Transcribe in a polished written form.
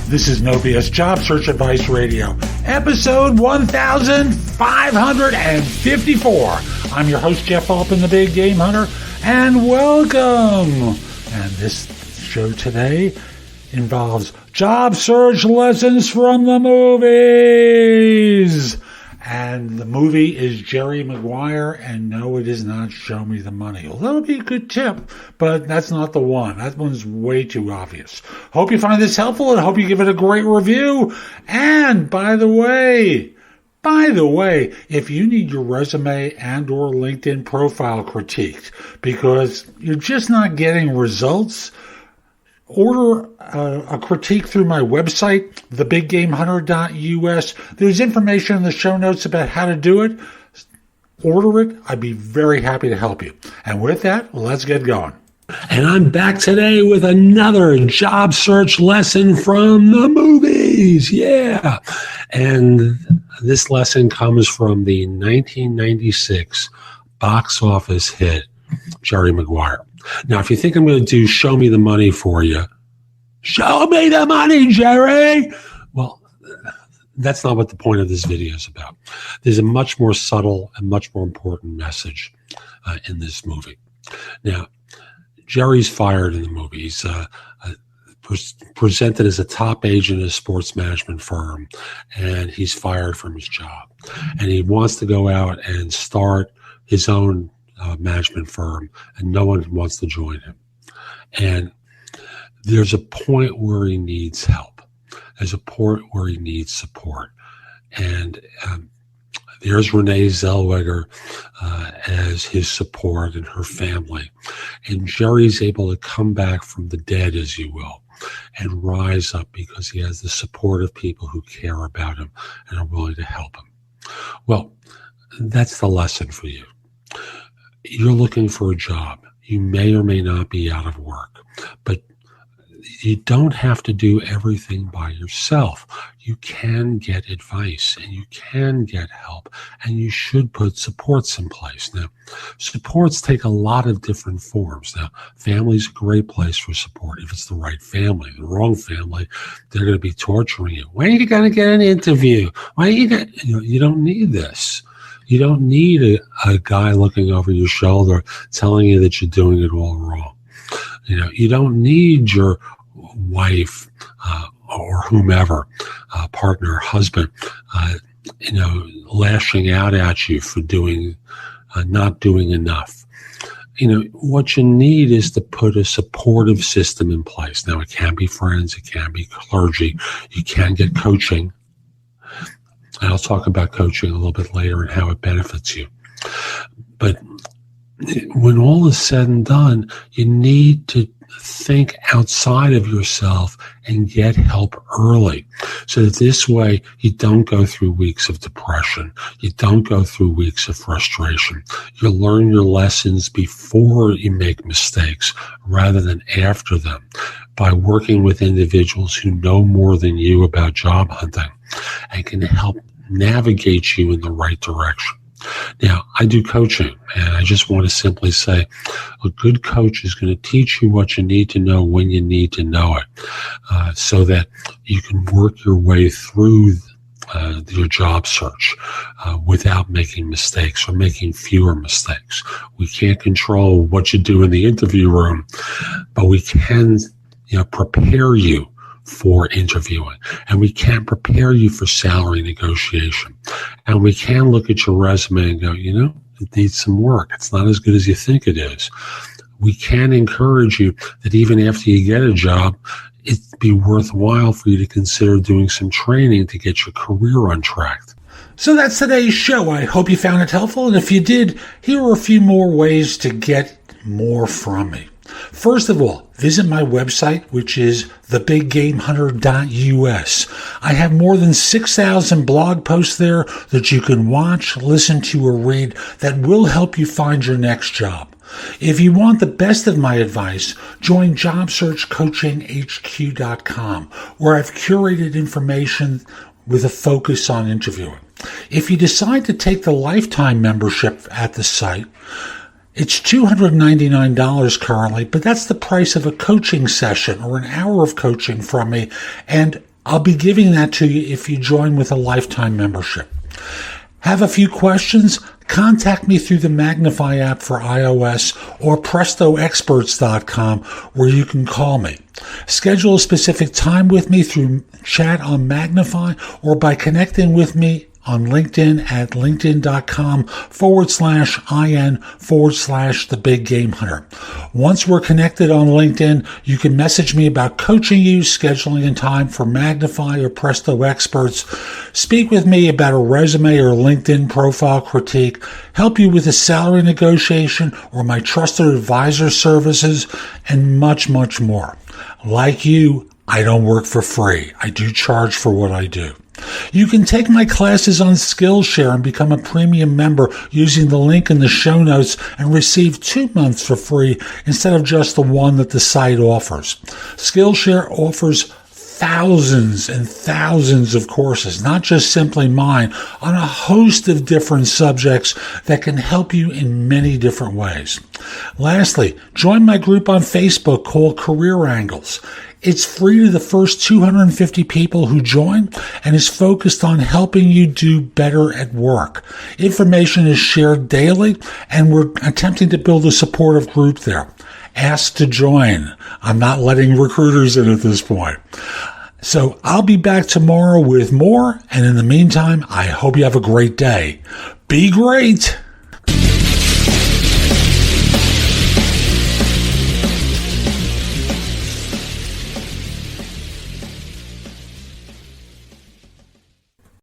This is No BS Job Search Advice Radio, episode 1554. I'm your host, Jeff Altman, the Big Game Hunter, and welcome. And this show today involves job search lessons from the movies. And the movie is Jerry Maguire, and no, it is not Show Me the Money. Well, that'll be a good tip, but that's not the one. That one's way too obvious. Hope you find this helpful, and hope you give it a great review. And by the way, if you need your resume and or LinkedIn profile critiqued because you're just not getting results, order a critique through my website, thebiggamehunter.us. There's information in the show notes about how to do it. Order it. I'd be very happy to help you. And with that, let's get going. And I'm back today with another job search lesson from the movies. Yeah. And this lesson comes from the 1996 box office hit, Jerry Maguire. Now, if you think I'm going to do Show Me the Money for you, show me the money, Jerry. Well, that's not what the point of this video is about. There's a much more subtle and much more important message in this movie. Now, Jerry's fired in the movie. He's presented as a top agent at a sports management firm, and he's fired from his job. And he wants to go out and start his own management firm, and no one wants to join him. And there's a point where he needs help. There's a point where he needs support. And there's Renee Zellweger as his support and her family. And Jerry's able to come back from the dead, as you will, and rise up because he has the support of people who care about him and are willing to help him. Well, that's the lesson for you. You're looking for a job. You may or may not be out of work, but you don't have to do everything by yourself. You can get advice and you can get help, and you should put supports in place. Now, supports take a lot of different forms. Now, family's a great place for support if it's the right family. The wrong family, they're going to be torturing you. When are you going to get an interview? Why are you going to, you don't need this. You don't need a guy looking over your shoulder telling you that you're doing it all wrong. You don't need your wife or whomever, partner, husband, lashing out at you for not doing enough. What you need is to put a supportive system in place. Now, it can be friends, it can be clergy, you can get coaching. And I'll talk about coaching a little bit later and how it benefits you. But when all is said and done, you need to think outside of yourself and get help early. So that this way you don't go through weeks of depression. You don't go through weeks of frustration. You learn your lessons before you make mistakes rather than after them by working with individuals who know more than you about job hunting and can help navigate you in the right direction. Now, I do coaching, and I just want to simply say a good coach is going to teach you what you need to know when you need to know it, so that you can work your way through your job search without making mistakes or making fewer mistakes. We can't control what you do in the interview room, but we can prepare you for interviewing, and we can prepare you for salary negotiation, and we can look at your resume and go, it needs some work. It's not as good as you think it is. We can encourage you that even after you get a job, it'd be worthwhile for you to consider doing some training to get your career on track. So that's today's show. I hope you found it helpful, and if you did, here are a few more ways to get more from me. First of all, visit my website, which is thebiggamehunter.us. I have more than 6,000 blog posts there that you can watch, listen to, or read that will help you find your next job. If you want the best of my advice, join JobSearchCoachingHQ.com, where I've curated information with a focus on interviewing. If you decide to take the lifetime membership at the site, it's $299 currently, but that's the price of a coaching session or an hour of coaching from me. And I'll be giving that to you if you join with a lifetime membership. Have a few questions? Contact me through the Magnify app for iOS or PrestoExperts.com where you can call me. Schedule a specific time with me through chat on Magnify or by connecting with me on LinkedIn at linkedin.com/IN/The Big Game Hunter. Once we're connected on LinkedIn, you can message me about coaching you, scheduling a time for Magnify or Presto Experts, speak with me about a resume or LinkedIn profile critique, help you with a salary negotiation or my trusted advisor services, and much, much more. Like you, I don't work for free. I do charge for what I do. You can take my classes on Skillshare and become a premium member using the link in the show notes and receive 2 months for free instead of just the one that the site offers. Skillshare offers thousands and thousands of courses, not just simply mine, on a host of different subjects that can help you in many different ways. Lastly, join my group on Facebook called Career Angles. It's free to the first 250 people who join and is focused on helping you do better at work. Information is shared daily, and we're attempting to build a supportive group there. Ask to join. I'm not letting recruiters in at this point. So I'll be back tomorrow with more, and in the meantime, I hope you have a great day. Be great!